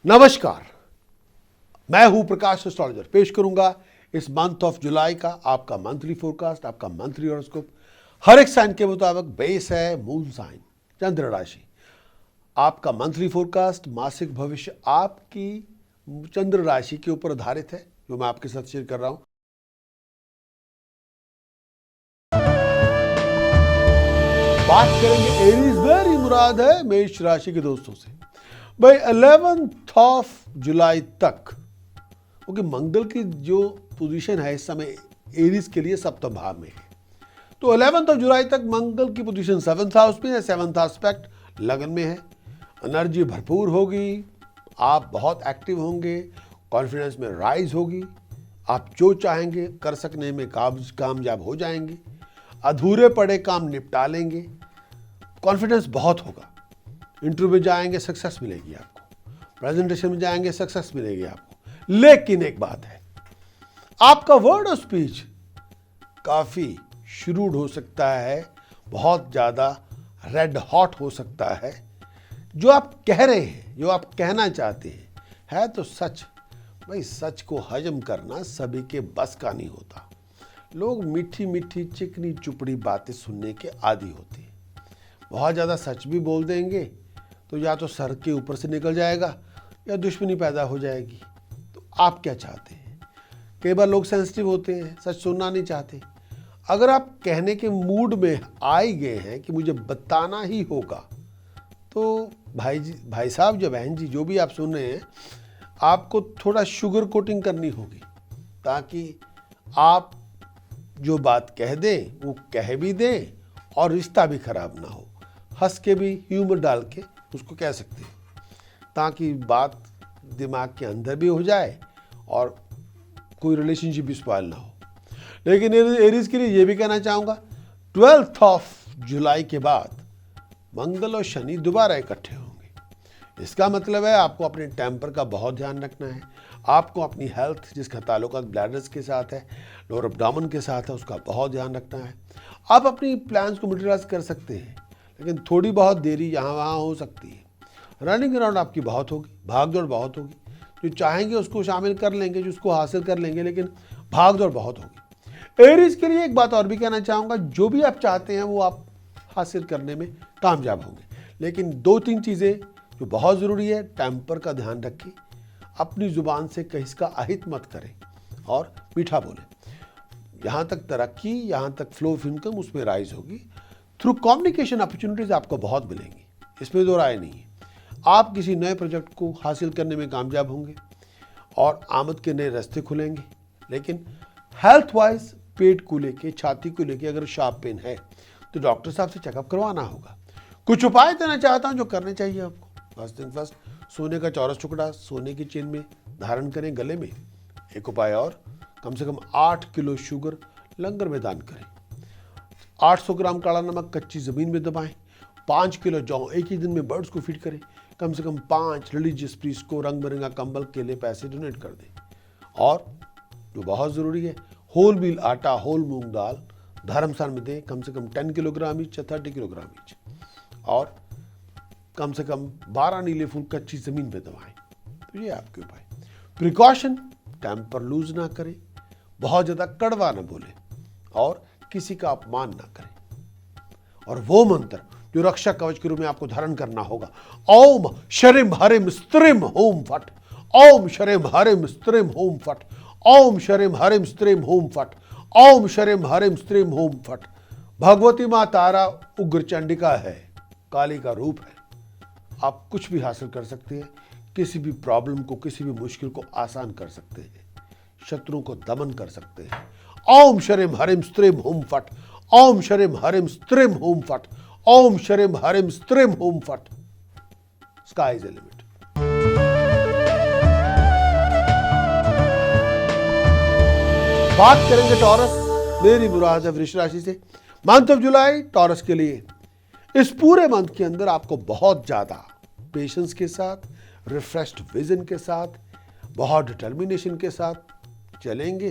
नमस्कार, मैं हूं प्रकाश एस्ट्रोलॉजर। पेश करूंगा इस मंथ ऑफ जुलाई का आपका मंथली फोरकास्ट, आपका मंथली हॉरोस्कोप। हर एक साइन के मुताबिक बेस है मून साइन, चंद्र राशि। आपका मंथली फोरकास्ट, मासिक भविष्य आपकी चंद्र राशि के ऊपर आधारित है, जो मैं आपके साथ शेयर कर रहा हूं। बात करेंगे एरीज, मेरी मुराद है मेष राशि के दोस्तों से। भाई 11th ऑफ जुलाई तक, क्योंकि मंगल की जो पोजीशन है इस समय एरीज के लिए सप्तम भाव में है, तो 11th ऑफ जुलाई तक मंगल की पोजीशन 7th हाउस में है। 7th एस्पेक्ट लगन में है, एनर्जी भरपूर होगी, आप बहुत एक्टिव होंगे, कॉन्फिडेंस में राइज होगी, आप जो चाहेंगे कर सकने में कामयाब हो जाएंगे, अधूरे पड़े काम निपटा लेंगे, कॉन्फिडेंस बहुत होगा। इंटरव्यू में जाएंगे सक्सेस मिलेगी आपको, प्रेजेंटेशन में जाएंगे सक्सेस मिलेगी आपको। लेकिन एक बात है, आपका वर्ड ऑफ स्पीच काफी श्रूड हो सकता है, बहुत ज्यादा रेड हॉट हो सकता है। जो आप कह रहे हैं, जो आप कहना चाहते हैं, है तो सच। भाई सच को हजम करना सभी के बस का नहीं होता। लोग मीठी मीठी चिकनी चुपड़ी बातें सुनने के आदी होते हैं। बहुत ज़्यादा सच भी बोल देंगे तो या तो सर के ऊपर से निकल जाएगा या दुश्मनी पैदा हो जाएगी। तो आप क्या चाहते हैं? कई बार लोग सेंसिटिव होते हैं, सच सुनना नहीं चाहते। अगर आप कहने के मूड में आ ही गए हैं कि मुझे बताना ही होगा, तो भाई साहब, जो बहन जी, जो भी आप सुन रहे हैं, आपको थोड़ा शुगर कोटिंग करनी होगी, ताकि आप जो बात कह दें वो कह भी दें और रिश्ता भी खराब ना हो। हंस के भी, ह्यूमर डाल के उसको कह सकते हैं, ताकि बात दिमाग के अंदर भी हो जाए और कोई रिलेशनशिप भी स्पॉइल ना हो। लेकिन एरीज के लिए ये भी कहना चाहूँगा, 12th ऑफ जुलाई के बाद मंगल और शनि दोबारा इकट्ठे होंगे। इसका मतलब है आपको अपने टेम्पर का बहुत ध्यान रखना है। आपको अपनी हेल्थ, जिसका ताल्लुक ब्लैडर्स के साथ है, लोअर एब्डोमेन के साथ है, उसका बहुत ध्यान रखना है। आप अपनी प्लान्स को मटेरियलाइज कर सकते हैं, लेकिन थोड़ी बहुत देरी यहाँ वहाँ हो सकती है। रनिंग अराउंड आपकी बहुत होगी, भाग दौड़ बहुत होगी। जो चाहेंगे उसको शामिल कर लेंगे, जो उसको हासिल कर लेंगे, लेकिन भाग दौड़ बहुत होगी। एरीज के लिए एक बात और भी कहना चाहूँगा, जो भी आप चाहते हैं वो आप हासिल करने में कामयाब होंगे। लेकिन 2-3 चीज़ें जो बहुत ज़रूरी है, टेम्पर का ध्यान रखें, अपनी ज़ुबान से कहीं का अहित मत करें और मीठा बोलें। यहाँ तक तरक्की, यहाँ तक फ्लो ऑफ इनकम उसमें राइज होगी। थ्रू कम्युनिकेशन अपॉर्चुनिटीज आपको बहुत मिलेंगी, इसमें दो राय नहीं है। आप किसी नए प्रोजेक्ट को हासिल करने में कामयाब होंगे और आमद के नए रास्ते खुलेंगे। लेकिन हेल्थ वाइज, पेट को लेके, छाती को लेके अगर शार्प पेन है तो डॉक्टर साहब से चेकअप करवाना होगा। कुछ उपाय देना चाहता हूँ जो करने चाहिए आपको। फर्स्ट थिंग फर्स्ट, सोने का चौरस टुकड़ा सोने की चेन में धारण करें गले में। एक उपाय और, कम से कम 8 किलो शुगर लंगर में दान करें। 800 ग्राम काला नमक कच्ची ज़मीन में दबाएं। 5 किलो जौ एक ही दिन में बर्ड्स को फीड करें। कम से कम 5 रिलीजियस प्रीस्ट को रंग बिरंगा कंबल के लिए पैसे डोनेट कर दें। और जो बहुत ज़रूरी है, होल व्हील आटा, होल मूंग दाल धर्मस्थान में दें, कम से कम 10 किलोग्राम ईच या 30 किलोग्राम ईच। और कम से कम 12 नीले फूल कच्ची ज़मीन में दबाएं। तो ये आपके उपाय। प्रिकॉशन, टेम्पर लूज ना करें, बहुत ज़्यादा कड़वा ना बोले और किसी का अपमान ना करें। और वो मंत्र जो रक्षा कवच के रूप में आपको धारण करना होगा, ओम शरीम हरिम स्त्रीम होम फट, ओम शरीम हरिम स्त्रीम होम फट, ओम शरीम हरिम स्त्रीम होम फट, ओम शरीम हरिम स्त्रीम होम फट। भगवती माँ तारा उग्र चंडिका है, काली का रूप है। आप कुछ भी हासिल कर सकते हैं, किसी भी प्रॉब्लम को, किसी भी मुश्किल को आसान कर सकते हैं, शत्रुओं को दमन कर सकते हैं। ओम शरीम हरिम स्त्रीम होम फट, ओम शरीम हरिम स्त्रीम होम फट, ओम शरीम हरिम स्त्रीम होम फट। Sky is the limit. बात करेंगे टॉरस, मेरी मुराद है वृष राशि से। मंथ ऑफ जुलाई टॉरस के लिए, इस पूरे मंथ के अंदर आपको बहुत ज्यादा पेशेंस के साथ, रिफ्रेश्ड विजन के साथ, बहुत डिटर्मिनेशन के साथ चलेंगे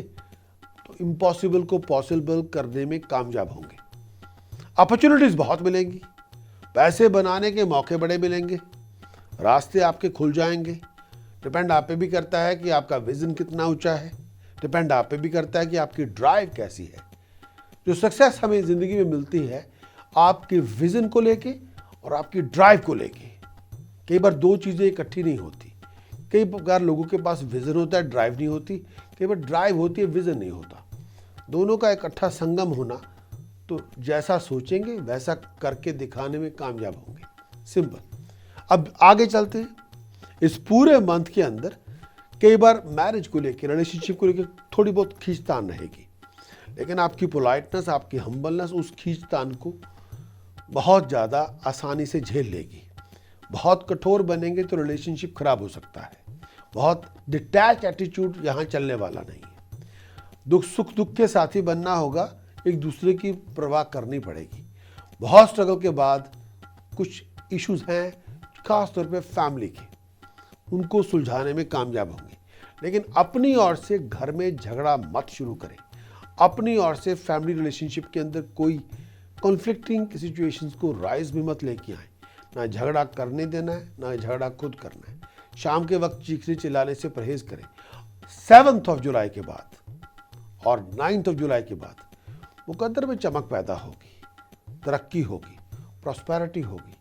तो इम्पॉसिबल को पॉसिबल करने में कामयाब होंगे। अपॉर्चुनिटीज बहुत मिलेंगी, पैसे बनाने के मौके बड़े मिलेंगे, रास्ते आपके खुल जाएंगे। डिपेंड आप पे भी करता है कि आपका विजन कितना ऊंचा है, डिपेंड आप पे भी करता है कि आपकी ड्राइव कैसी है। जो सक्सेस हमें ज़िंदगी में मिलती है आपके विजन को लेके और आपकी ड्राइव को लेके। कई बार दो चीज़ें इकट्ठी नहीं होती। कई बार लोगों के पास विजन होता है, ड्राइव नहीं होती। कई बार ड्राइव होती है, विजन नहीं होता। दोनों का इकट्ठा संगम होना, तो जैसा सोचेंगे वैसा करके दिखाने में कामयाब होंगे। सिंपल। अब आगे चलते हैं। इस पूरे मंथ के अंदर कई बार मैरिज को लेकर, रिलेशनशिप को लेकर थोड़ी बहुत खींचतान रहेगी, लेकिन आपकी पोलाइटनेस, आपकी हम्बलनेस उस खींचतान को बहुत ज़्यादा आसानी से झेल लेगी। बहुत कठोर बनेंगे तो रिलेशनशिप खराब हो सकता है। बहुत डिटैच एटीट्यूड यहाँ चलने वाला नहीं है। दुख सुख दुख के साथी बनना होगा, एक दूसरे की परवाह करनी पड़ेगी। बहुत स्ट्रगल के बाद कुछ इश्यूज हैं, खास तौर पे फैमिली के, उनको सुलझाने में कामयाब होंगे। लेकिन अपनी ओर से घर में झगड़ा मत शुरू करें। अपनी ओर से फैमिली रिलेशनशिप के अंदर कोई कॉन्फ्लिक्टिंग सिचुएशंस को राइज भी मत लेके आए। ना झगड़ा करने देना है, ना झगड़ा खुद करना है। शाम के वक्त चीखने चिल्लाने से परहेज करें। 7 जुलाई के बाद और 9 जुलाई के बाद मुकद्दर में चमक पैदा होगी, तरक्की होगी, प्रॉस्पेरिटी होगी,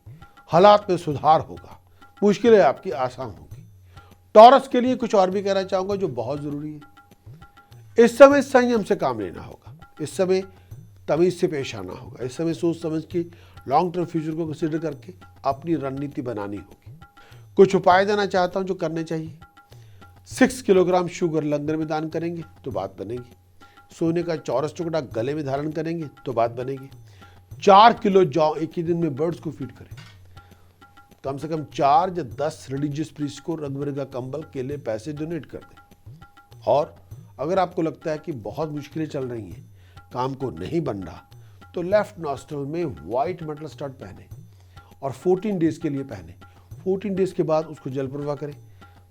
हालात में सुधार होगा, मुश्किलें आपकी आसान होगी। टॉरस के लिए कुछ और भी कहना चाहूँगा जो बहुत ज़रूरी है। इस समय संयम से काम लेना होगा। इस समय तमीज़ से पेश आना होगा। इस समय सोच समझ के लॉन्ग टर्म फ्यूचर को कंसिडर करके अपनी रणनीति बनानी होगी। कुछ उपाय देना चाहता हूँ जो करने चाहिए। 6 किलोग्राम शुगर लंगर में दान करेंगे तो बात बनेगी। सोने का चौरस टुकड़ा गले में धारण करेंगे तो बात बनेगी। 4 किलो जौ एक ही दिन में बर्ड्स को फीड करें। कम से कम 4 या 10 रिलीजियस प्रीस्ट को रंग बिरंगा कंबल, केले, पैसे डोनेट कर दें। और अगर आपको लगता है कि बहुत मुश्किलें चल रही हैं, काम को नहीं बन रहा, तो लेफ्ट नॉस्ट्रल में वाइट मेटल स्टड पहने और 14 डेज के लिए पहने। 14 डेज के बाद उसको जल प्रवाह करें।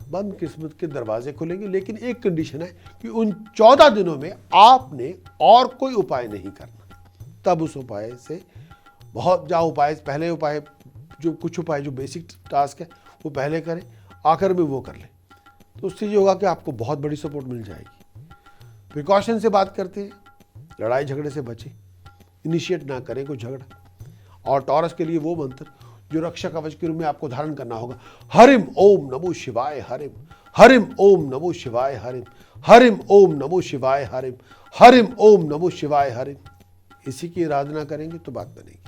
बंद किस्मत के दरवाजे खुलेंगे, लेकिन एक कंडीशन है कि उन 14 दिनों में आपने और कोई उपाय नहीं करना। तब उस उपाय से बहुत पहले उपाय जो कुछ उपाय जो बेसिक टास्क है वो पहले करें, आखिर में वो कर लें, तो उससे ये होगा कि आपको बहुत बड़ी सपोर्ट मिल जाएगी। प्रिकॉशन से बात करते हैं। लड़ाई झगड़े से बचें, इनिशिएट ना करें कोई झगड़ा। और टॉरस के लिए वो मंत्र जो रक्षा कवच के रूप में आपको धारण करना होगा। हरिम ओम नमो शिवाय हरिम, हरिम ओम नमो शिवाय हरिम, हरिम ओम नमो शिवाय हरिम, हरिम ओम नमो शिवाय हरिम। इसी की आराधना करेंगे तो बात बनेगी।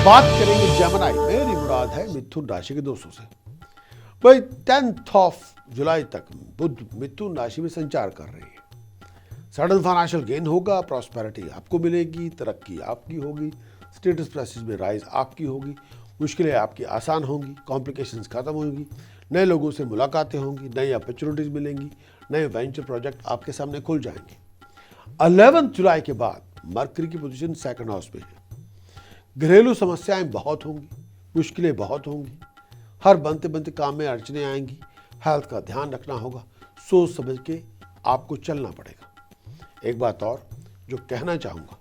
बात करेंगे जेमिनी, मेरी मुराद है मिथुन राशि के दोस्तों से। भाई 10 जुलाई तक बुध मिथुन राशि में संचार कर रही है। सडन फाइनेंशियल गेन होगा, प्रॉस्पेरिटी आपको मिलेगी, तरक्की आपकी होगी, स्टेटस प्रेसेस में राइज आपकी होगी, मुश्किलें आपकी आसान होंगी, कॉम्प्लिकेशंस खत्म होंगी, नए लोगों से मुलाकातें होंगी, नई अपॉर्चुनिटीज मिलेंगी, नए वेंचर प्रोजेक्ट आपके सामने खुल जाएंगे। 11 जुलाई के बाद मरकरी की पोजीशन 2nd हाउस में है। घरेलू समस्याएं बहुत होंगी, मुश्किलें बहुत होंगी, हर बनते बनते काम में अड़चने आएंगी। हेल्थ का ध्यान रखना होगा, सोच समझ के आपको चलना पड़ेगा। एक बात और जो कहना चाहूँगा,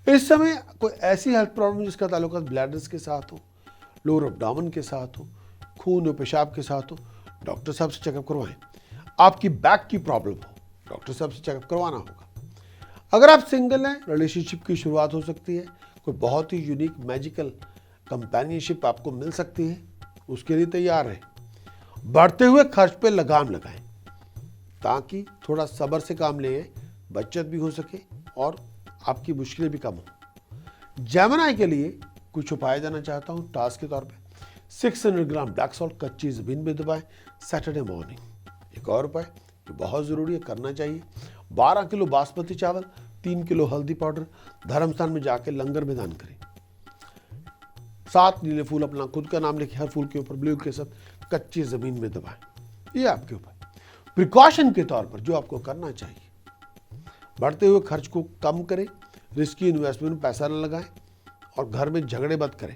इस समय कोई ऐसी हेल्थ प्रॉब्लम जिसका ताल्लुक ब्लैडर्स के साथ हो, लोअर एब्डोमेन के साथ हो, खून और पेशाब के साथ हो, डॉक्टर साहब से चेकअप करवाएं। आपकी बैक की प्रॉब्लम हो, डॉक्टर साहब से चेकअप करवाना होगा। अगर आप सिंगल हैं, रिलेशनशिप की शुरुआत हो सकती है। कोई बहुत ही यूनिक मैजिकल कंपेनियनशिप आपको मिल सकती है, उसके लिए तैयार रहें। बढ़ते हुए खर्च पे लगाम लगाएं ताकि थोड़ा सब्र से काम लें, बचत भी हो सके और आपकी मुश्किलें भी कम हो। जेमिनी के लिए कुछ उपाय देना चाहता हूँ टास्क के तौर पे। 600 ग्राम ब्लैक सॉल्ट कच्ची ज़मीन में दबाएं सैटरडे मॉर्निंग। एक और उपाय जो बहुत ज़रूरी है, करना चाहिए, 12 किलो बासमती चावल, 3 किलो हल्दी पाउडर धर्मस्थान में जाके लंगर में दान करें। 7 नीले फूल अपना खुद का नाम लिखे, हर फूल के ऊपर ब्लू के साथ कच्ची ज़मीन में दबाएं। ये आपके उपाय। प्रिकॉशन के तौर पर जो आपको करना चाहिए, बढ़ते हुए खर्च को कम करें, रिस्की इन्वेस्टमेंट में पैसा न लगाएं और घर में झगड़े मत करें।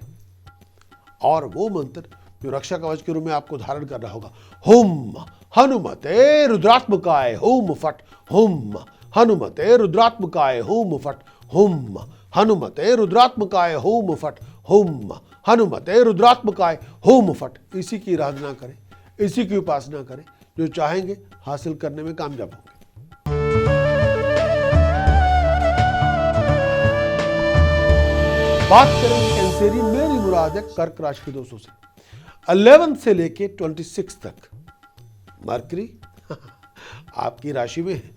और वो मंत्र जो रक्षा कवच के रूप में आपको धारण करना होगा, हुम हनुमते रुद्रात्मकाय हुम फट, हुम हनुमते रुद्रात्मकाय हुम फट, हुम हनुमते रुद्रात्मकाय हुम फट, हुम हनुमते रुद्रात्मकाय होम फट, इसी की आराधना करें, इसी की उपासना करें, जो चाहेंगे हासिल करने में कामयाब होंगे। बात करेंगे कैंसेरी, मेरी मुराद है कर्क राशि के दोस्तों से। 11 से लेके 26 तक मरकरी आपकी राशि में है।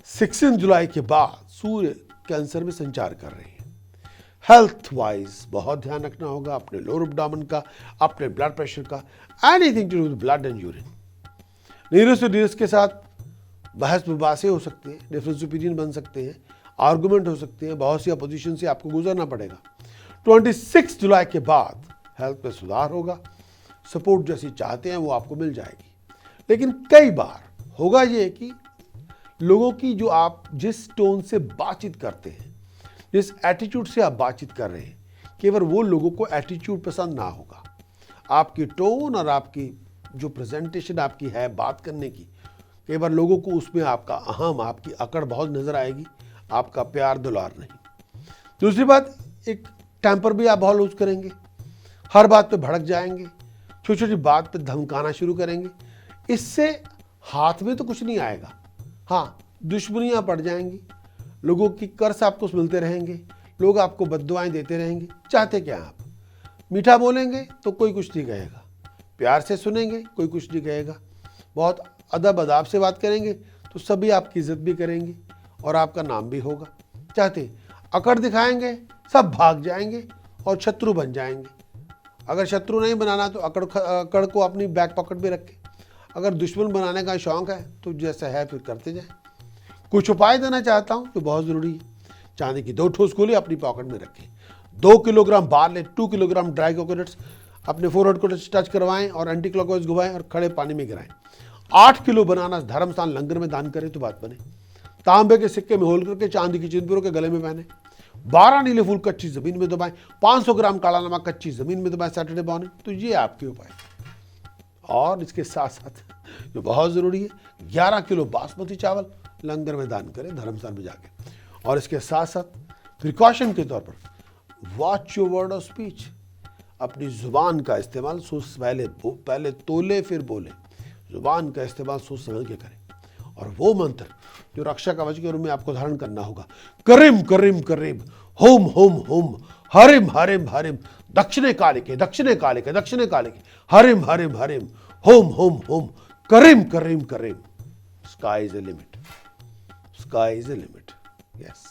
16 जुलाई के बाद सूर्य कैंसर में संचार कर रहे हैं। हेल्थ वाइज बहुत ध्यान रखना होगा, अपने लोअर एब्डोमेन का, अपने ब्लड प्रेशर का, anything to do with blood and urine. नीरस टू नीरस के साथ बहस मुबासे हो सकते हैं, डिफरेंस ओपिनियन बन सकते हैं, आर्गुमेंट हो सकते हैं, बहुत सी अपोजिशन से आपको गुजरना पड़ेगा। 26 जुलाई के बाद हेल्थ में सुधार होगा, सपोर्ट जैसी चाहते हैं वो आपको मिल जाएगी। लेकिन कई बार होगा ये कि लोगों की जो आप जिस टोन से बातचीत करते हैं, जिस एटीट्यूड से आप बातचीत कर रहे हैं, केवल वो लोगों को एटीट्यूड पसंद ना होगा। आपकी टोन और आपकी जो प्रेजेंटेशन आपकी है बात करने की, कई बार लोगों को उसमें आपका अहम, आपकी अकड़ बहुत नजर आएगी, आपका प्यार दुलार नहीं। दूसरी बात, एक टेम्पर भी आप बहुत लूज करेंगे, हर बात पे भड़क जाएंगे, छोटी छोटी बात पे धमकाना शुरू करेंगे। इससे हाथ में तो कुछ नहीं आएगा, हाँ दुश्मनियां पड़ जाएंगी, लोगों की कर्ज आपको मिलते रहेंगे, लोग आपको बद्दुआएं देते रहेंगे। चाहते क्या आप? मीठा बोलेंगे तो कोई कुछ नहीं कहेगा, प्यार से सुनेंगे कोई कुछ नहीं कहेगा, बहुत अदब अदाब से बात करेंगे तो सभी आपकी इज्जत भी करेंगे और आपका नाम भी होगा। चाहते अकड़ दिखाएंगे सब भाग जाएंगे और शत्रु बन जाएंगे। अगर शत्रु नहीं बनाना तो अकड़ को अपनी बैक पॉकेट में रखें। अगर दुश्मन बनाने का शौक है तो जैसा है फिर करते जाएं। कुछ उपाय देना चाहता हूं जो बहुत ज़रूरी है। चांदी की 2 ठोस गोली अपनी पॉकेट में रखें, 2 kilogram barley, 2 kilogram dry coconuts अपने फोरहेड को टच करवाएं और एंटी क्लॉकवाइज घुमाएं और खड़े पानी में गिराएं। 8 किलो बनाना धर्मस्थान लंगर में दान करें तो बात बने। तांबे के सिक्के में होल करके चांदी की चिंतपुरों के गले में पहने। 12 नीले फूल कच्ची जमीन में दबाएं। 500 ग्राम काला नमक कच्ची जमीन में दबाएं सैटरडे मॉर्निंग। तो ये आपके उपाय। और इसके साथ साथ जो बहुत जरूरी है, 11 किलो बासमती चावल लंगर में दान करें धर्मस्थान में जाके। और इसके साथ साथ प्रिकॉशन के तौर पर watch your word of speech, अपनी जुबान का इस्तेमाल पहले तोले फिर बोले, जुबान का इस्तेमाल सोच समझ के करें। और वो मंत्र जो रक्षा कवच के रूप में आपको धारण करना होगा, करीम करीम करीम, होम होम होम, हरिम हरिम हरिम, दक्षिणे कालिके दक्षिणे कालिके दक्षिणे कालिके, हरिम हरिम हरिम, होम होम होम, करीम करीम करीम। Sky is a limit, sky is a limit. Yes.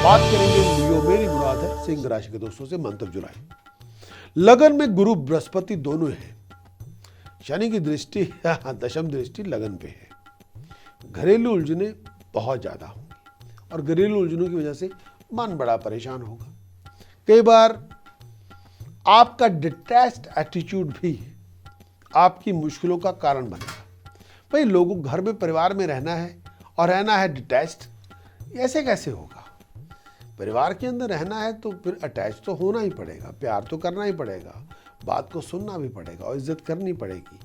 बात करेंगे लियो, मेरी मुराद है सिंह राशि के दोस्तों से मंथ ऑफ जुलाई। लगन में गुरु बृहस्पति दोनों हैं, शनि की दृष्टि दशम दृष्टि लगन पे है। घरेलू उलझने बहुत ज्यादा होंगी और घरेलू उलझनों की वजह से मन बड़ा परेशान होगा। कई बार आपका डिटैच्ड एटीट्यूड भी आपकी मुश्किलों का कारण बनेगा। भाई लोगों घर में परिवार में रहना है और रहना है डिटैच्ड, ऐसे कैसे होगा? परिवार के अंदर रहना है तो फिर अटैच तो होना ही पड़ेगा, प्यार तो करना ही पड़ेगा, बात को सुनना भी पड़ेगा और इज्जत करनी पड़ेगी,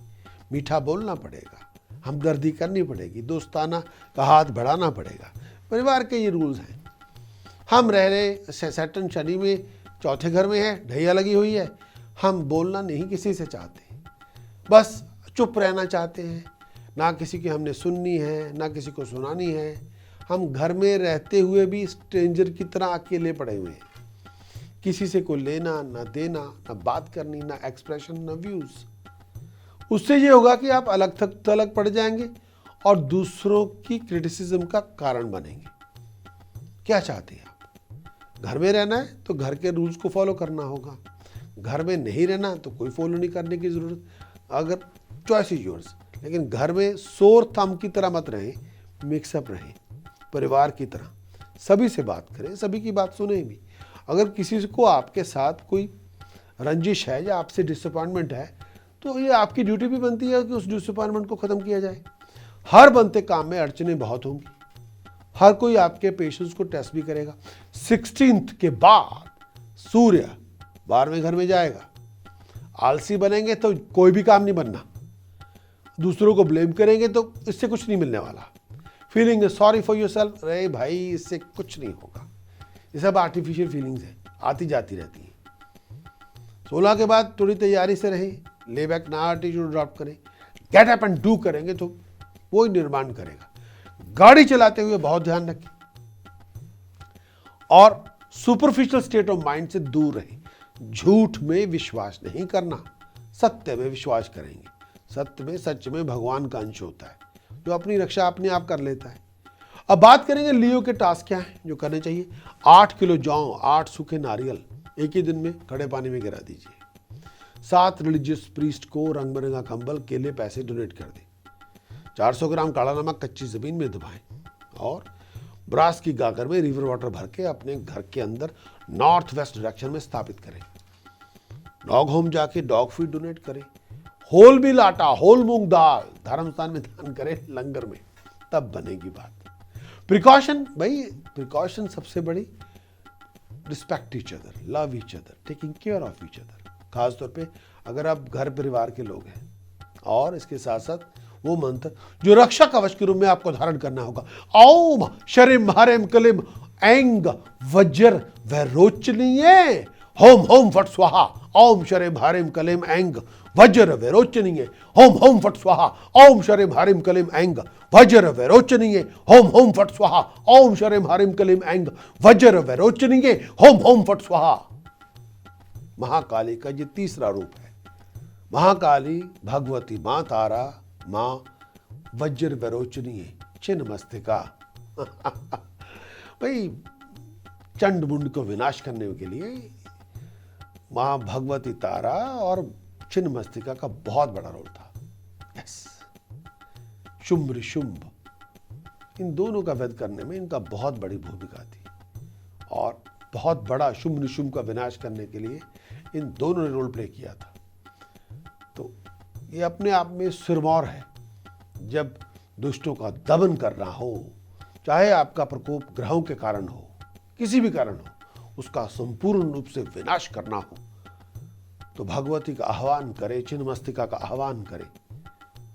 मीठा बोलना पड़ेगा, हमदर्दी करनी पड़ेगी, दोस्ताना का हाथ बढ़ाना पड़ेगा। परिवार के ये रूल्स हैं। हम रह रहे सैटर्न शनि में चौथे घर में है, ढैया लगी हुई है, हम बोलना नहीं किसी से चाहते, बस चुप रहना चाहते हैं, ना किसी की हमने सुननी है ना किसी को सुनानी है। हम घर में रहते हुए भी स्ट्रेंजर की तरह अकेले पड़े हुए हैं, किसी से कोई लेना ना देना, ना बात करनी, ना एक्सप्रेशन, ना व्यूज। उससे ये होगा कि आप अलग थलग पड़ जाएंगे और दूसरों की क्रिटिसिज्म का कारण बनेंगे। क्या चाहते हैं आप? घर में रहना है तो घर के रूल्स को फॉलो करना होगा, घर में नहीं रहना तो कोई फॉलो नहीं करने की जरूरत, अगर चॉइस इज योर्स। लेकिन घर में सोर थंब की तरह मत रहें, मिक्सअप रहें, परिवार की तरह सभी से बात करें, सभी की बात सुने भी। अगर किसी को आपके साथ कोई रंजिश है या आपसे डिसअपॉइंटमेंट है तो ये आपकी ड्यूटी भी बनती है कि उस डिसअपॉइंटमेंट को ख़त्म किया जाए। हर बनते काम में अड़चने बहुत होंगी, हर कोई आपके पेशेंस को टेस्ट भी करेगा। 16th के बाद सूर्य 12वें घर में जाएगा। आलसी बनेंगे तो कोई भी काम नहीं बनना, दूसरों को ब्लेम करेंगे तो इससे कुछ नहीं मिलने वाला। Feeling sorry for your self, अरे भाई इससे कुछ नहीं होगा, ये सब आर्टिफिशियल फीलिंग्स है, आती जाती रहती है। 16 के बाद थोड़ी तैयारी से रहे, ले बैक ना एटीट्यूड ड्रॉप करें, गेट अप एंड डू करेंगे तो वो ही निर्माण करेगा। गाड़ी चलाते हुए बहुत ध्यान रखें और सुपरफिशियल स्टेट ऑफ माइंड से दूर रहें। झूठ में विश्वास नहीं करना, सत्य में विश्वास करेंगे। सत्य में, सच में भगवान का अंश होता है जो अपनी रक्षा अपने आप कर लेता है। अब बात करेंगे लियो के टास्क क्या हैं जो करने चाहिए। 8 किलो जौ, 8 सूखे नारियल एक ही दिन में खड़े पानी में गिरा दीजिए। 7 रिलीजियस प्रीस्ट को रंग बिरंगा कंबल, केले, पैसे डोनेट कर दें। 400 ग्राम काला नमक कच्ची जमीन में दबाएं और ब्रास की गागर में रिवर वाटर भर के अपने घर के अंदर नॉर्थ वेस्ट डायरेक्शन में स्थापित करें। डॉग होम जाके डॉग फीड डोनेट करें। होल मिल आटा, होल मूंग दाल धर्मस्थान में दान करें, लंगर में, तब बनेगी बात। प्रिकॉशन, भाई प्रिकॉशन सबसे बड़ी, respect each other, love each other, taking care of each other. खासतौर पे अगर आप घर परिवार के लोग हैं। और इसके साथ साथ वो मंत्र जो रक्षा कवच के रूप में आपको धारण करना होगा, ओम शरीम हरेम कलिम ऐंग वज्र वैरोचनीय होम होम फट स्वाहा। ओम शरीम हरेम कलिम ऐंग वज्र वैरोचनीय होम होम फट स्वाहा। ओम शरीम हरिम कलिम ऐंग वज्र वैरोचनीय होम होम फट स्वाहा। ओम शरीम हरिम कलिम ऐंग वज्र वैरोचनीय होम होम फट स्वाहा। महाकाली का ये तीसरा रूप है। महाकाली भगवती मां तारा, मां वज्र वैरोचनीय चिन्ह मस्तिका। भाई चंड मुंड को विनाश करने के लिए मां भगवती तारा और चिन्ह मस्तिका का बहुत बड़ा रोल था। यस, शुंभ ऋशुंभ, इन दोनों का वध करने में इनका बहुत बड़ी भूमिका थी और बहुत बड़ा शुंभ ऋशुंभ का विनाश करने के लिए इन दोनों ने रोल प्ले किया था। तो ये अपने आप में सिरमौर है। जब दुष्टों का दमन करना हो, चाहे आपका प्रकोप ग्रहों के कारण हो, किसी भी कारण हो, उसका संपूर्ण रूप से विनाश करना हो, तो भगवती का आह्वान करे, चिन्ह मस्तिका का आह्वान करे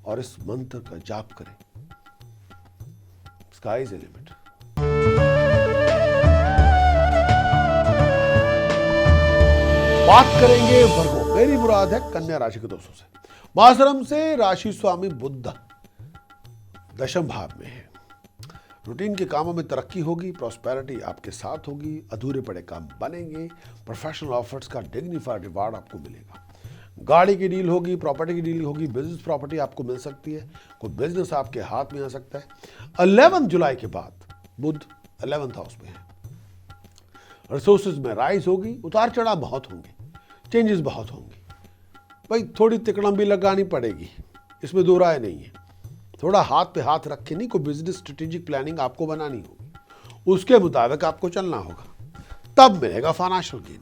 और इस मंत्र का जाप करे। Sky is the limit. बात करेंगे वर्गो, मेरी मुराद है कन्या राशि के दोस्तों से। मासरम से राशि स्वामी बुध दशम भाव में है। रूटीन के कामों में तरक्की होगी, प्रॉस्पेरिटी आपके साथ होगी, अधूरे पड़े काम बनेंगे, प्रोफेशनल ऑफर्स का डिग्निफाइड रिवार्ड आपको मिलेगा। गाड़ी की डील होगी, प्रॉपर्टी की डील होगी, बिजनेस प्रॉपर्टी आपको मिल सकती है, कोई बिजनेस आपके हाथ में आ सकता है। 11 जुलाई के बाद बुध 11th हाउस में है। रिसोर्सेज में राइज होगी, उतार चढ़ाव बहुत होंगे, चेंजेस बहुत होंगे। भाई थोड़ी तिकड़म भी लगानी पड़ेगी, इसमें दो राय नहीं है। थोड़ा हाथ पे हाथ रख के नहीं, कोई बिजनेस स्ट्रेटेजिक प्लानिंग आपको बनानी होगी, उसके मुताबिक आपको चलना होगा, तब मिलेगा financial gain,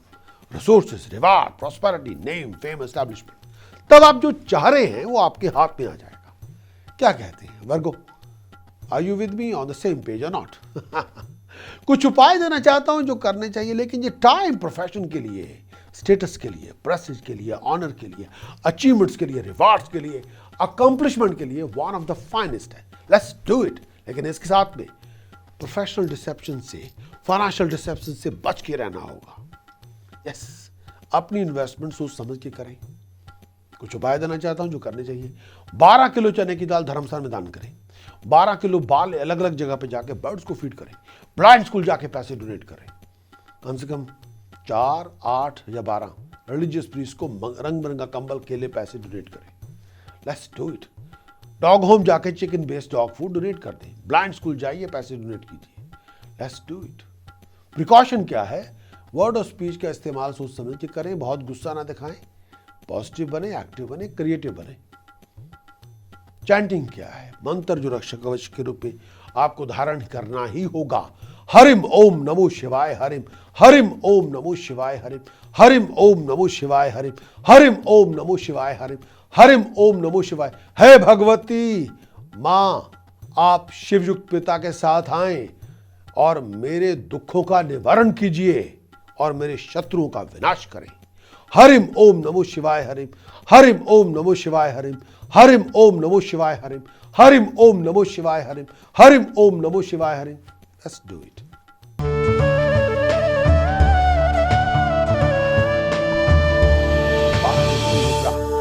resources, reward, prosperity, name, fame, establishment. तब आप जो चाह रहे हैं वो आपके हाथ में आ जाएगा। क्या कहते हैं Virgo, are you with me on the same page और नॉट? कुछ उपाय देना चाहता हूं जो करने चाहिए, लेकिन ये टाइम प्रोफेशन के लिए, स्टेटस के लिए, प्रेस्टीज के लिए, ऑनर के लिए, अचीवमेंट्स के लिए, रिवार्ड्स के लिए, अकम्पलिशमेंट के लिए वन ऑफ द फाइनेस्ट है। Let's do it. लेकिन इसके साथ में प्रोफेशनल डिसेप्शन से, फाइनेंशियल डिसेप्शन से बच के रहना होगा। यस, अपनी इन्वेस्टमेंट सोच समझ के करें। कुछ उपाय देना चाहता हूं जो करने चाहिए। 12 किलो चने की दाल धर्मस्थान में दान करें। 12 किलो बाल अलग अलग जगह पे जाके बर्ड्स को फीड करें। ब्लाइंड स्कूल जाके पैसे डोनेट करें। कम से कम 4, 8 या 12 रिलीजियस प्रीस्ट को रंग बिरंगा कंबल, केले, पैसे डोनेट करें। Let's do it. Dog home जाके chicken based dog food donate कर दें। ब्लाइंड स्कूल जाइए, पैसे डोनेट कीजिए। Let's do it. प्रिकॉशन क्या है? वर्ड और स्पीच का इस्तेमाल सोच समझ के करें, बहुत गुस्सा ना दिखाएं, पॉजिटिव बने, एक्टिव बने, क्रिएटिव बने। चैंटिंग क्या है? मंत्र जो रक्षा कवच के रूप में आपको धारण करना ही होगा। हरिम ओम नमो शिवाय हरिम, हरिम ओम नमो शिवाय हरिम, हरिम ओम नमो शिवाय हरिम, हरिम ओम नमो शिवाय हरिम, हरिम ओम नमो शिवाय। हे भगवती मां, आप शिवयुक्त पिता के साथ आए और मेरे दुखों का निवारण कीजिए और मेरे शत्रुओं का विनाश करें। हरिम ओम नमो शिवाय हरिम, हरिम ओम नमो शिवाय हरिम, हरिम ओम नमो शिवाय हरिम, हरिम ओम नमो शिवाय हरिम, हरिम ओम नमो शिवाय हरिम। Let's do it.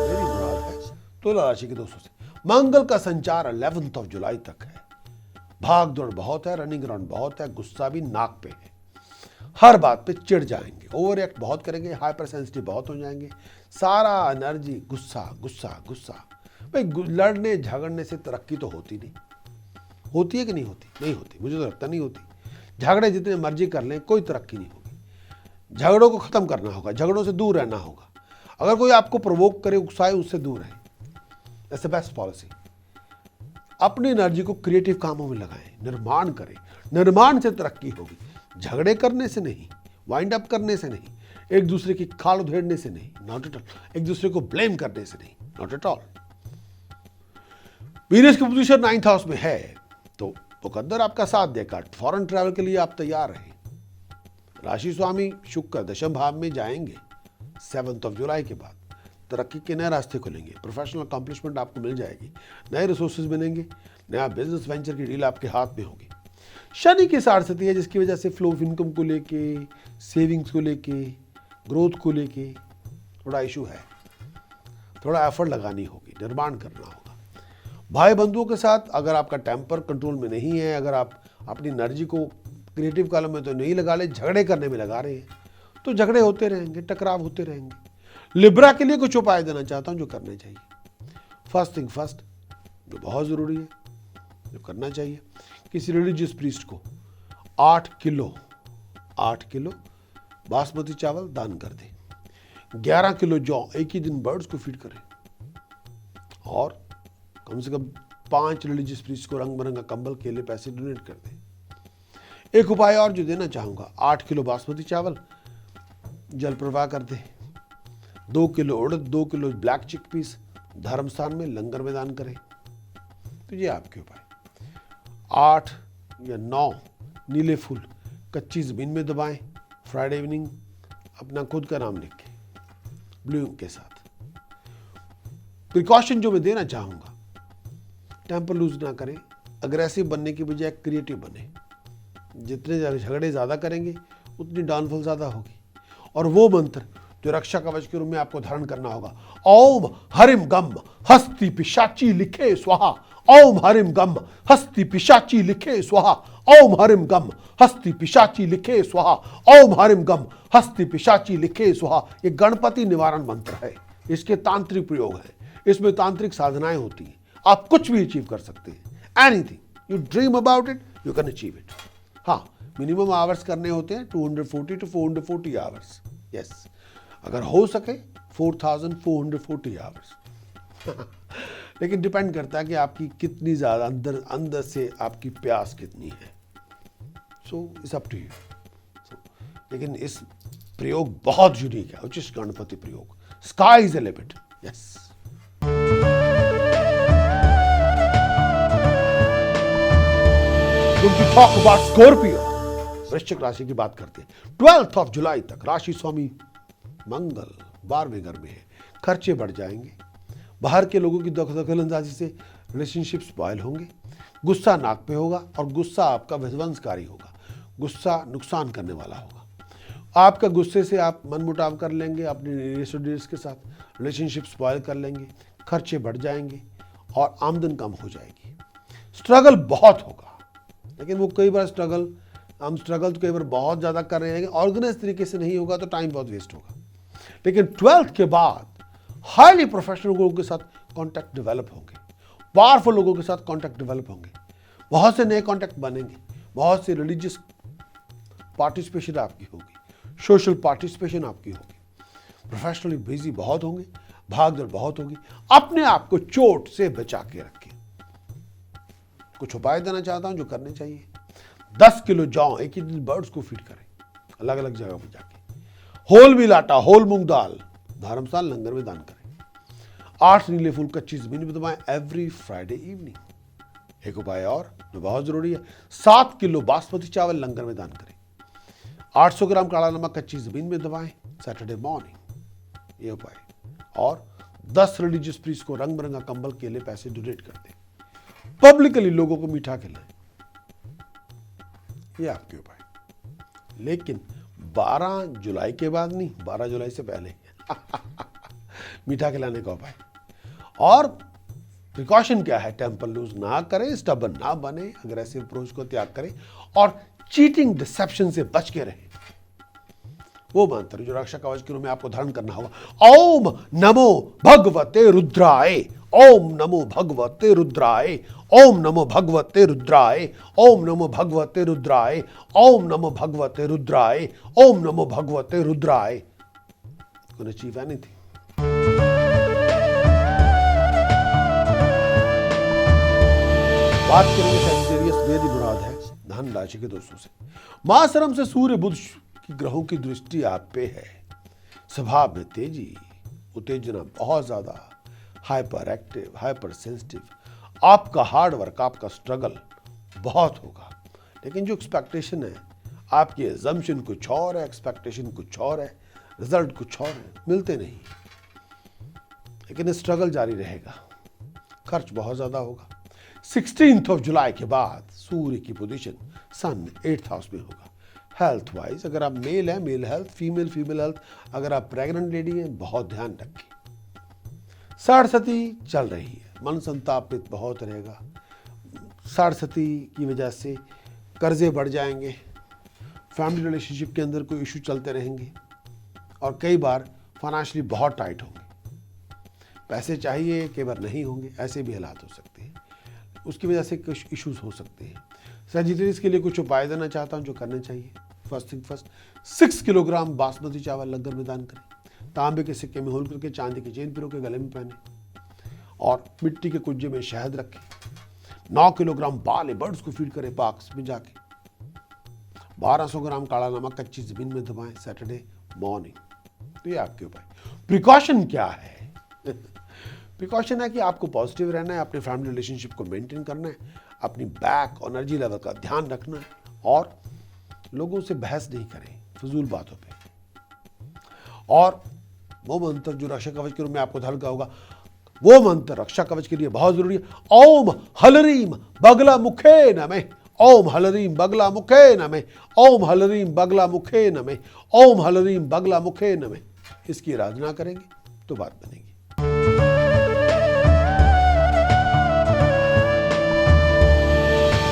मेरी मुराद है तुला राशि के दोस्तों से मंगल का संचार 11 जुलाई तक है। भाग दौड़ बहुत है, रनिंग अराउंड बहुत है, गुस्सा भी नाक पे है, हर बात पे चिढ़ जाएंगे, ओवर एक्ट बहुत करेंगे, हाइपर सेंसिटिव बहुत हो जाएंगे, सारा एनर्जी गुस्सा गुस्सा गुस्सा। भाई लड़ने झगड़ने से तरक्की तो होती नहीं, होती है कि नहीं होती? नहीं होती, मुझे तो लगता नहीं होती। झगड़े जितने मर्जी कर लें कोई तरक्की नहीं होगी। झगड़ों को खत्म करना होगा, झगड़ों से दूर रहना होगा। अगर कोई आपको प्रोवोक करे, उकसाए, उससे दूर रहे। That's the best policy. अपनी एनर्जी को क्रिएटिव कामों में लगाएं, निर्माण करें, निर्माण से तरक्की होगी। झगड़े करने से नहीं, वाइंड अप करने से नहीं, एक दूसरे की खाल उधेड़ने से नहीं, नॉट एट ऑल। एक दूसरे को ब्लेम करने से नहीं, नॉट एट ऑल। वीनस की पोजीशन 9th हाउस में है तो मुकद्दर आपका साथ देगा। फॉरेन ट्रैवल के लिए आप तैयार रहें। राशि स्वामी शुक्र दशम भाव में जाएंगे 7 जुलाई के बाद। तरक्की के नए रास्ते खुलेंगे, प्रोफेशनल अकॉम्प्लिशमेंट आपको मिल जाएगी, नए रिसोर्सेज मिलेंगे, नया बिजनेस वेंचर की डील आपके हाथ में होगी। शनि की साढ़ स्थिति है जिसकी वजह से फ्लो ऑफ इनकम को लेके, सेविंग्स को लेके, ग्रोथ को लेके थोड़ा इशू है। थोड़ा एफर्ट लगानी होगी, निर्माण करना होगा। भाई बंधुओं के साथ अगर आपका टेम्पर कंट्रोल में नहीं है, अगर आप अपनी एनर्जी को क्रिएटिव कालम में तो नहीं लगा ले, झगड़े करने में लगा रहे हैं, तो झगड़े होते रहेंगे, टकराव होते रहेंगे। लिब्रा के लिए कुछ उपाय देना चाहता हूं जो करने चाहिए। फर्स्ट थिंग फर्स्ट, जो बहुत ज़रूरी है, जो करना चाहिए, किसी रिलीजियस प्रीस्ट को 8 किलो बासमती चावल दान कर दें, 11 किलो जौ एक ही दिन बर्ड्स को फीड करें, और कम से कम 5 रिलीजियस प्रीस्ट को रंग बिरंगा कंबल, केले, पैसे डोनेट कर दें। एक उपाय और जो देना चाहूँगा, 8 किलो बासमती चावल जल प्रवाह कर दें, 2 किलो उड़द, 2 किलो ब्लैक चिकपीस धर्मस्थान में लंगर में दान करें। तो ये आपके उपाय। 8 या 9 नीले फूल कच्ची ज़मीन में दबाएं, फ्राइडे इवनिंग अपना खुद का नाम लिख के ब्लू इंक के साथ। प्रिकॉशन जो मैं देना चाहूँगा, टेम्पर लूज ना करें, अग्रेसिव बनने की बजाय क्रिएटिव बने। जितने झगड़े ज़्यादा करेंगे उतनी डाउनफॉल ज़्यादा होगी। और वो मंत्र जो रक्षा कवच के रूप में आपको धारण करना होगा, ओम हरिम गम हस्ति पिशाची लिखे स्वाहा, ओम हरिम गम हस्ति पिशाची लिखे स्वाहा, ओम हरिम गम हस्ति पिशाची लिखे स्वाहा, ओम हरिम गम हस्ति पिशाची लिखे स्वाहा। ये गणपति निवारण मंत्र है। इसके तांत्रिक प्रयोग हैं, इसमें तांत्रिक साधनाएं होती हैं। आप कुछ भी अचीव कर सकते हैं। Anything you dream about it you can achieve it. हाँ, मिनिमम आवर्स करने होते हैं 240 to 440 आवर्स। यस, अगर हो सके 4440 आवर्स। लेकिन डिपेंड करता है कि आपकी कितनी ज़्यादा अंदर से आपकी प्यास कितनी है। So it's up to you. लेकिन इस प्रयोग बहुत यूनिक है, उचित गणपति प्रयोग। Sky is the limit. Yes. Talk about Scorpio, वृश्चिक राशि की बात करते हैं। 12 जुलाई तक राशि स्वामी मंगल 12वें घर में है। खर्चे बढ़ जाएंगे, बाहर के लोगों की दखलंदाजी से रिलेशनशिप स्पॉइल होंगे, गुस्सा नाक पे होगा और गुस्सा आपका विध्वंसकारी होगा, गुस्सा नुकसान करने वाला होगा। आपका गुस्से से आप मनमुटाव कर लेंगे अपने रिलेशनशिप्स के साथ, रिलेशनशिप स्पॉइल कर लेंगे, खर्चे बढ़ जाएंगे और आमदन कम हो जाएगी। स्ट्रगल बहुत होगा, लेकिन वो कई बार हम स्ट्रगल तो कई बार बहुत ज़्यादा कर रहे हैं, ऑर्गेनाइज तरीके से नहीं होगा तो टाइम बहुत वेस्ट होगा। लेकिन 12th के बाद हाईली प्रोफेशनल लोगों के साथ कांटेक्ट डेवलप होंगे, पावरफुल लोगों के साथ कांटेक्ट डेवलप होंगे, बहुत से नए कांटेक्ट बनेंगे, बहुत से रिलीजियस पार्टिसिपेशन आपकी होगी, सोशल पार्टिसिपेशन आपकी होगी, प्रोफेशनली बिजी बहुत होंगे, भागदौड़ बहुत होगी। अपने आप को चोट से बचा के रखें। कुछ उपाय देना चाहता हूं जो करने चाहिए। 10 किलो जौ एक ही दिन बर्ड्स को फीड करें, अलग अलग जगह पर जाके। होल मिल आटा, होल मूंग दाल धर्मस्थान लंगर में दान करें। 8 नीले फूल कच्ची जमीन में दबाएं एवरी फ्राइडे इवनिंग। एक उपाय और जो बहुत जरूरी है, 7 किलो बासमती चावल लंगर में दान करें। 800 ग्राम काला नमक कच्ची जमीन में दबाएं सैटरडे मॉर्निंग। ये उपाय। और 10 रिलीजियस प्रीस्ट को रंग बिरंगा कंबल के लिए पैसे डोनेट कर दें। पब्लिकली लोगों को मीठा खिलाएं, ये आपके उपाय। लेकिन 12 जुलाई के बाद नहीं, 12 जुलाई से पहले मीठा खिलाने का उपाय। और प्रिकॉशन क्या है? टेम्पर लूज ना करें, स्टबन ना बने, अग्रेसिव अप्रोच को त्याग करें और चीटिंग डिसेप्शन से बच के रहें। वो मंत्र जो रक्षा कवच के रूप में आपको धारण करना होगा, ओम नमो भगवते रुद्राय, ओम नमो भगवते रुद्राय, ओम नमो भगवते रुद्राय, ओम नमो भगवते रुद्राय, ओम नमो भगवते रुद्राय, ओम नमो भगवते रुद्राय। Couldn't achieve anything. बात करेंगे सैजिटेरियस, मेरी मुराद है धन राशि के दोस्तों से। मां शरम से सूर्य बुध की ग्रहों की दृष्टि आप पे है। स्वभाव में तेजी, उत्तेजना बहुत ज्यादा, हाइपर एक्टिव, हाइपर सेंसिटिव। आपका हार्ड वर्क, आपका स्ट्रगल बहुत होगा। लेकिन जो एक्सपेक्टेशन है, आपकी एजम्पशन कुछ और है, एक्सपेक्टेशन कुछ और है, रिजल्ट कुछ और है, मिलते नहीं। लेकिन स्ट्रगल जारी रहेगा, खर्च बहुत ज्यादा होगा। 16 जुलाई के बाद सूर्य की पोजीशन सन 8th हाउस में होगा। हेल्थ वाइज अगर आप मेल है, मेल हेल्थ, फीमेल हेल्थ, अगर आप प्रेग्नेंट लेडी हैं, बहुत ध्यान रखें। सरस्वती चल रही है, मन संतापित बहुत रहेगा। सरस्वती की वजह से कर्जे बढ़ जाएंगे, फैमिली रिलेशनशिप के अंदर कोई इशू चलते रहेंगे और कई बार फाइनेंशियली बहुत टाइट होंगे। पैसे चाहिए, कई बार नहीं होंगे, ऐसे भी हालात हो सकते हैं। उसकी वजह से कुछ इश्यूज हो सकते हैं। सैजिटेरियस के लिए कुछ उपाय देना चाहता हूं जो करने चाहिए। First thing first, 6 kilogram basmati चावल लंगर में दान करें। तांबे के सिक्के में होल करके चांदी की चेन पिरो के गले में पहने और मिट्टी के कुंजे में शहद रखें। 9 किलोग्राम बाले बर्ड्स को फीड करें पार्क्स में जाके। 1200 ग्राम काला नमक कच्ची जमीन में दबाएं सैटरडे मॉर्निंग। तो ये आपके उपाय। प्रिकॉशन क्या है? प्रिकॉशन है कि आपको पॉजिटिव रहना है, अपने फैमिली रिलेशनशिप को मेंटेन करना है, अपनी बैक एनर्जी लेवल का ध्यान रखना है और लोगों से बहस नहीं करें फजूल बातों पे। और वो मंत्र जो रक्षा कवच के रूप में आपको धारण का होगा, वो मंत्र रक्षा कवच के लिए बहुत जरूरी है। ओम हलरीम बगला मुखे नमः, ओम हलरीम बगला मुखे नमः, ओम हलरीम बगला मुखे नमः, ओम हलरीम बगला मुखे नमः। इसकी आराधना करेंगे तो बात बनेगी।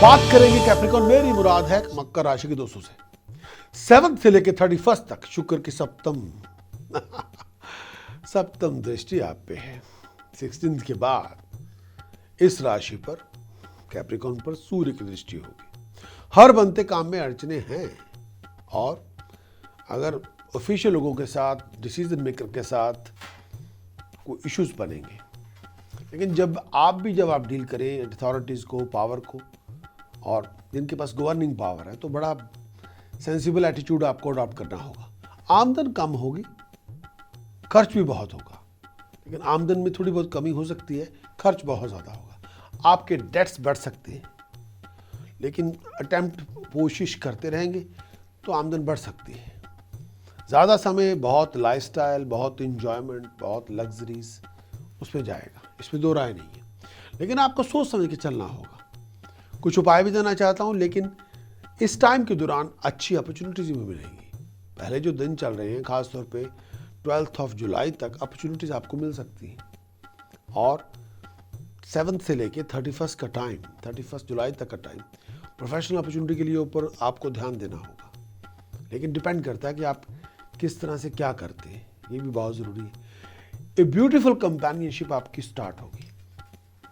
बात करेंगे कैप्रिकॉर्न, मेरी मुराद है मकर राशि के दोस्तों से। 7th से लेकर 31 तक शुक्र की सप्तम दृष्टि आप पे है। 16 के बाद इस राशि पर कैप्रिकॉर्न पर सूर्य की दृष्टि होगी। हर बनते काम में अड़चने हैं और अगर ऑफिशियल लोगों के साथ, डिसीजन मेकर के साथ कोई इश्यूज बनेंगे। लेकिन जब आप डील करें अथॉरिटीज को, पावर को, और जिनके पास गवर्निंग पावर है, तो बड़ा सेंसिबल एटीट्यूड आपको अडॉप्ट करना होगा। आमदन कम होगी, खर्च भी बहुत होगा। लेकिन आमदन में थोड़ी बहुत कमी हो सकती है, खर्च बहुत ज़्यादा होगा। आपके डेट्स बढ़ सकते हैं, लेकिन अटेम्प्ट, कोशिश करते रहेंगे तो आमदन बढ़ सकती है। ज़्यादा समय बहुत लाइफस्टाइल, बहुत इंजॉयमेंट, बहुत लग्जरीज उसमें जाएगा, इसमें दो राय नहीं है। लेकिन आपको सोच समझ के चलना होगा। कुछ उपाय भी देना चाहता हूं, लेकिन इस टाइम के दौरान अच्छी अपॉर्चुनिटीज भी मिलेंगी। पहले जो दिन चल रहे हैं, खासतौर पे 12 जुलाई तक अपॉर्चुनिटीज आपको मिल सकती हैं। और 7 से लेके 31 का टाइम, 31 जुलाई तक का टाइम प्रोफेशनल अपॉर्चुनिटी के लिए ऊपर आपको ध्यान देना होगा। लेकिन डिपेंड करता है कि आप किस तरह से क्या करते हैं, ये भी बहुत ज़रूरी है। ए ब्यूटीफुल कंपेनियनशिप आपकी स्टार्ट होगी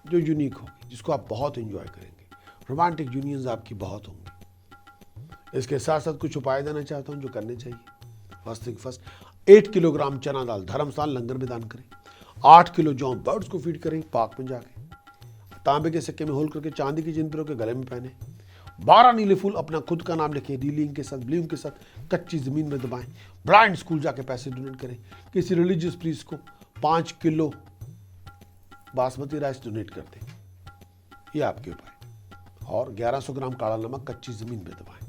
जो यूनिक होगी, जिसको आप बहुत एंजॉय करेंगे। रोमांटिक यूनियंस आपकी बहुत होंगी। इसके साथ साथ कुछ उपाय देना चाहता हूं जो करने चाहिए। फर्स्ट 8 किलोग्राम चना दाल धर्मस्थान लंगर में दान करें। 8 किलो जौ बर्ड्स को फीड करें पार्क में जाके। तांबे के सिक्के में होल करके चांदी की जिन पिरो के गले में पहने। 12 नीले फूल अपना खुद का नाम लिखे, डीलिंग के साथ, ब्लूम के साथ कच्ची जमीन में दबाएं। ब्लाइंड स्कूल जाके पैसे डोनेट करें। किसी रिलीजियस प्रीस्ट को 5 किलो बासमती राइस डोनेट कर दें। ये आपके उपाय। और 1100 ग्राम काला नमक कच्ची जमीन में दबाएं।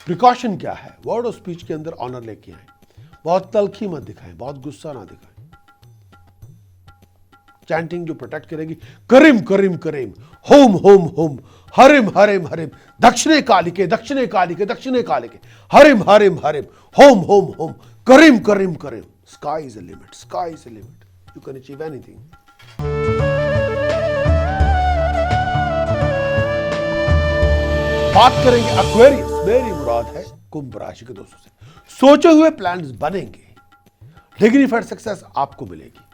प्रिकॉशन क्या है? वर्ड ऑफ स्पीच के अंदर ऑनर लेके आए। बहुत तल्खी मत दिखाएं, बहुत गुस्सा ना दिखाएं। चैंटिंग जो प्रोटेक्ट करेगी, करीम करीम करीम, होम होम होम, हरिम हरिम हरिम, दक्षिणे कालिके दक्षिणे कालिके दक्षिणे कालिके, हरिम हरिम हरिम, होम होम होम, करीम करीम करीम। Sky is a limit, sky is a limit, you can achieve anything. बात करेंगे एक्वेरियस, मेरी मुराद है कुंभ राशि के दोस्तों से। सोचे हुए प्लान्स बनेंगे, डिग्निफाइड सक्सेस आपको मिलेगी।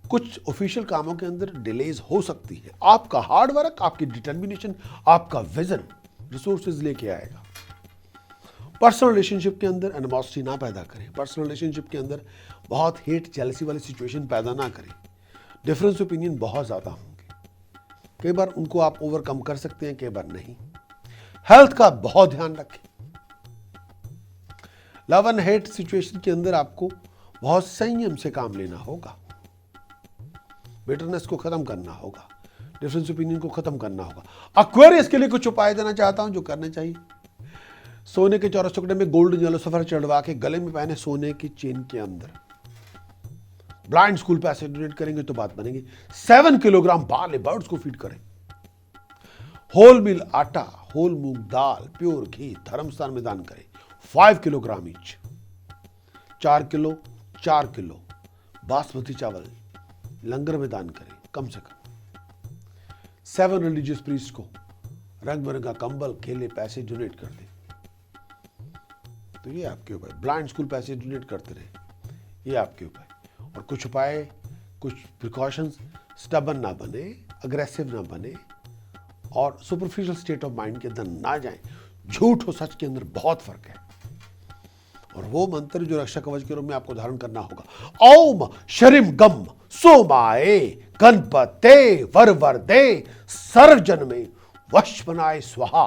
कुछ ऑफिशियल कामों के अंदर डिलेज हो सकती है। आपका हार्ड वर्क, आपकी डिटर्मिनेशन, आपका विजन रिसोर्सेज लेके आएगा। पर्सनल रिलेशनशिप के अंदर एनिमोसिटी ना पैदा करें। पर्सनल रिलेशनशिप के अंदर बहुत हेट जेलसी वाली सिचुएशन पैदा ना करें। डिफरेंस ओपिनियन बहुत ज्यादा होंगे, कई बार उनको आप ओवरकम कर सकते हैं, कई बार नहीं। हेल्थ का बहुत ध्यान रखें। लव एंड हेट सिचुएशन के अंदर आपको बहुत संयम से काम लेना होगा। बिटरनेस को खत्म करना होगा, डिफरेंस ओपिनियन को खत्म करना होगा। एक्वेरियस के लिए कुछ उपाय देना चाहता हूं जो करने चाहिए। सोने के चौरस टुकड़े में गोल्डन येलो सफर चढ़वा के गले में पहने सोने की चेन के अंदर ब्लाइंड स्कूल पैसे डोनेट करेंगे तो बात बनेगी। 7 किलोग्राम बार्ले बर्ड्स को फीड करें। होल मिल आटा, होल मूंग दाल, प्योर घी धर्मस्थान में दान करें, 5 किलोग्राम ईच। 4 किलो बासमती चावल लंगर में दान करें कम से कम। 7 रिलीजियस प्रीस्ट को रंग बिरंगा कंबल, केले, पैसे डोनेट कर दें। तो ये आपके उपाय। ब्लाइंड स्कूल पैसे डोनेट करते रहे, ये आपके उपाय। और कुछ उपाय, कुछ प्रिकॉशंस, स्टबन ना बने, अग्रेसिव ना बने और सुपरफिशियल स्टेट ऑफ माइंड के अंदर ना जाएं। झूठ और सच के अंदर बहुत फर्क है। और वो मंत्र जो रक्षा कवच के रूप में आपको धारण करना होगा, ओम शरीम गम सोमाए गणपते वरवरदे सर्वजन में वश बनाए स्वाहा।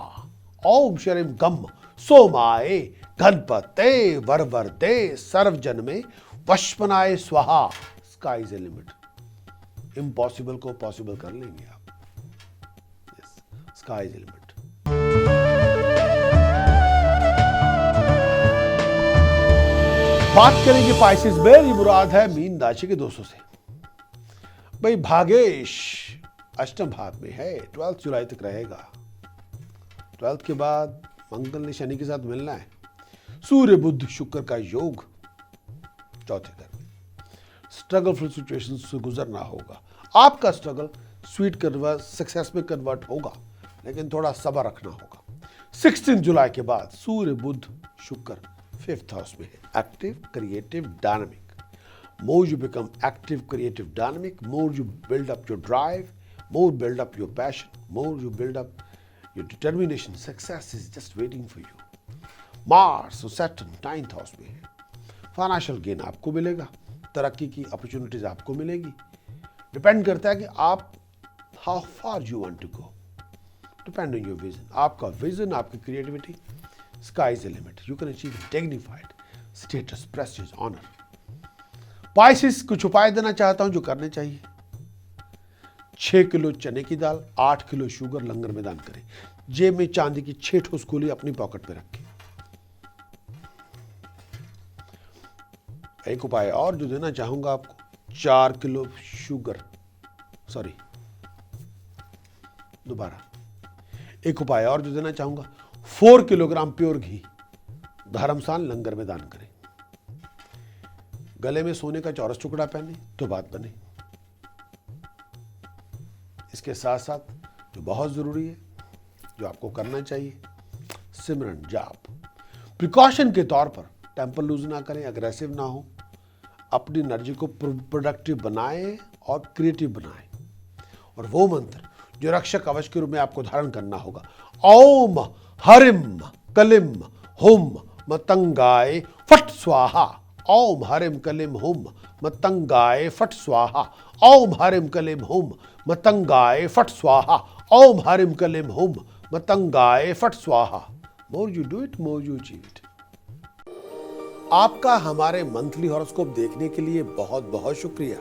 ओम शरीम गम सोमाए गणपते वरवरदे सर्वजन में वश बनाए स्वाहा। Sky is a limit. Impossible को पॉसिबल कर लेंगे आप। Yes, sky is a limit. बात करेंगे पाइसेस, मेरी मुराद है मीन राशि के दोस्तों से। भाई भागेश अष्टम भाव में है, 12 जुलाई तक रहेगा। 12 के बाद मंगल ने शनि के साथ मिलना है। सूर्य बुध शुक्र का योग चौथे घर में। स्ट्रगल फुल सिचुएशन से गुजरना होगा। आपका स्ट्रगल स्वीट कन्वर्ट सक्सेस में कन्वर्ट होगा, लेकिन थोड़ा सब्र रखना होगा। 16 जुलाई के बाद सूर्य बुध शुक्र 5th हाउस में है। Active, creative, dynamic. More you become active, creative, dynamic, more you build up your drive, more build up your passion, more you build up your determination. Success is just waiting for you. Mars और Saturn 9th house में है। Financial gain आपको मिलेगा, तरक्की की opportunities आपको मिलेगी। Depend करता है कि आप how far you want to go, depend on your vision. आपका विजन, आपकी creativity, sky is the limit. You can achieve dignified status, prestige, honour. Pisces कुछ उपाय देना चाहता हूं जो करने चाहिए। 6 किलो चने की दाल, 8 किलो शुगर लंगर में दान करें। जेब में चांदी की 6 ठोस गोली अपनी पॉकेट में रखें। एक उपाय और जो देना चाहूंगा आपको, 4 किलो शुगर, सॉरी दोबारा, एक उपाय और जो देना चाहूंगा, 4 किलोग्राम प्योर घी धर्मस्थान लंगर में दान करें। गले में सोने का चौरस टुकड़ा पहने तो बात बने। इसके साथ साथ जो बहुत जरूरी है, जो आपको करना चाहिए, सिमरन जाप। प्रिकॉशन के तौर पर टेम्पर लूज ना करें, अग्रेसिव ना हो, अपनी एनर्जी को प्रोडक्टिव बनाएं और क्रिएटिव बनाएं। और वो मंत्र जो रक्षक कवच के रूप में आपको धारण करना होगा, ओम हरिम कलिम हुम मतंगाय फट स्वाहा। ओम हरिम कलिम हुम मतंगाय फट स्वाहा। ओम हरिम कलिम हुम मतंगाय फट स्वाहा। ओम हरिम कलिम हुम मतंगाय फट स्वाहा। More you do it, more you achieve it. आपका हमारे मंथली हॉरोस्कोप देखने के लिए बहुत बहुत शुक्रिया।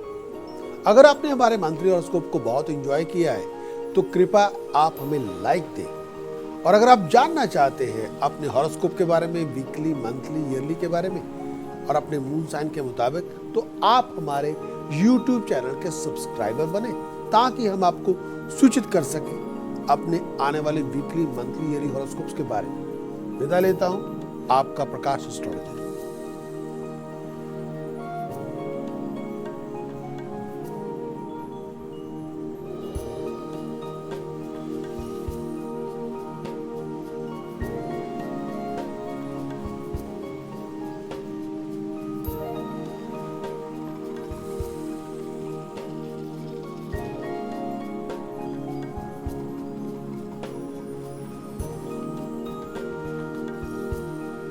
अगर आपने हमारे मंथली हॉरोस्कोप को बहुत एंजॉय किया है तो कृपया आप हमें लाइक दें। और अगर आप जानना चाहते हैं अपने हॉरोस्कोप के बारे में, वीकली, मंथली, ईयरली के बारे में, और अपने मून साइन के मुताबिक, तो आप हमारे YouTube चैनल के सब्सक्राइबर बने, ताकि हम आपको सूचित कर सकें अपने आने वाले वीकली, मंथली, ईयरली हॉरोस्कोप्स के बारे में। विदा लेता हूं, आपका प्रकाश एस्ट्रोलॉजर।